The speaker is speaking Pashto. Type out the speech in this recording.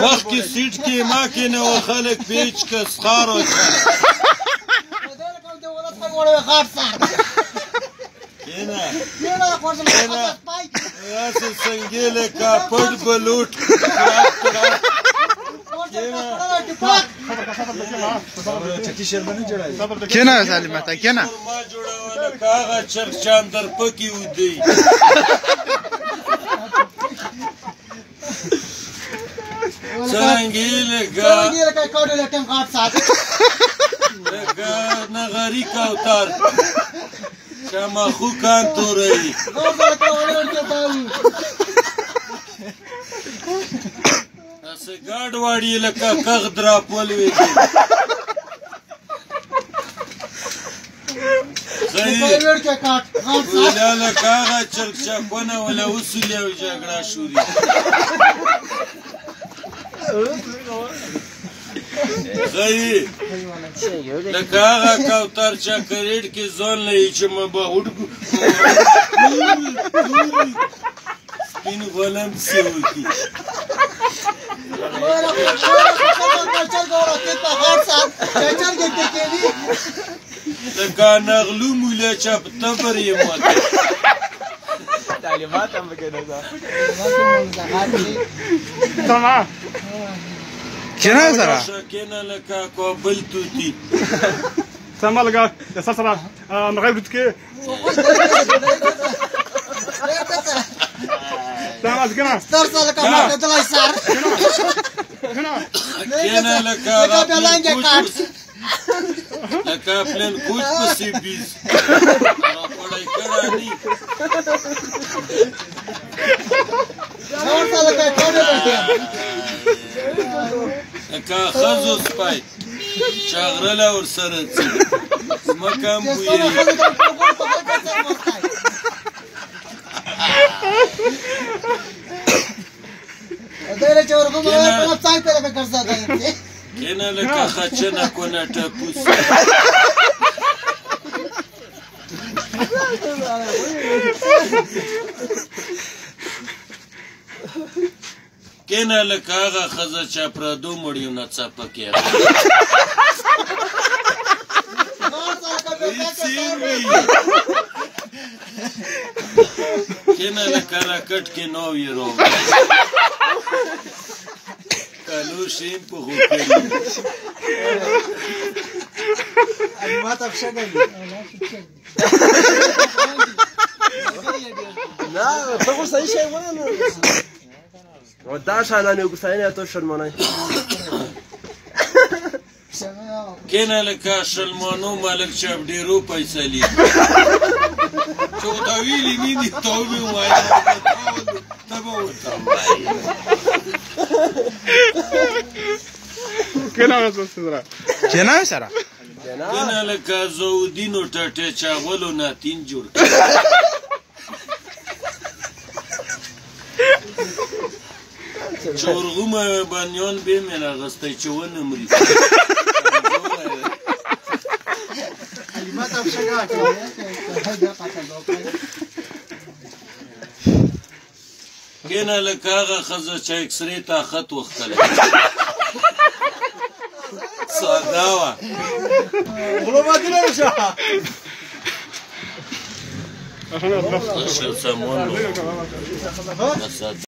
وخت کې سیټ کې ما کېنه و خلک پیچ که سخار وکړه کېنه داسې څنګې لکه پټ بلوټ کېنه سالمه ته کېنه ما جوړوه لکه هغه چرګ چې اندر پکې ودی څرنګې لکه نغري کوتر چې مخوکان توروي داسې ګاډ واړي لکه کغ دراپول ویږي ویلا لکه هغه چرګچپونه وله وسولې او جګړه شوري ښایي لکه هغه کوتر چې کرېټ کې ځان لري چې سپین غلم پسې وکړي لکه نغلو موله چې په تبر یې ماته تعلیمات هم پکې ده کېنه سره کېنه لکه کابل توتي سما لګه د سر سره مرغۍ ورته کې سما ځګنه ستر سره لکه ما دلای سر کېنه لکه لکه پلن کوچ پسې بیز راپړی کړانی لکه ښځو سپی چې غرله ورسره ځي ځمکه هم بویوي کېنه لکه خچنه کونه ټپوس کېنه لکه هغه ښځه چې پردو مړیو نڅاپه کې کېنه لکه راکټ کې نو یې رو کالو شیم په خو کړي ما ته څه کوي نه ته خو صحیح شی ونه نو دا شانانه وګستاینه ته شرمانه کېنه لکه شلمانو ملک چې ډېرو پیسې لري چې ورته ویلي مینې ته ووایي ته به ورته وایي کېنه سره کېنه لکه زودینو ټټې چاولو ناتین جوړ چورغومه بانیان به مې راغستی چې ونه مري کېنه لکه هغه ښځه چې اکسرې ته خط وختلی ساده وه غلو ماتې نه شه سمون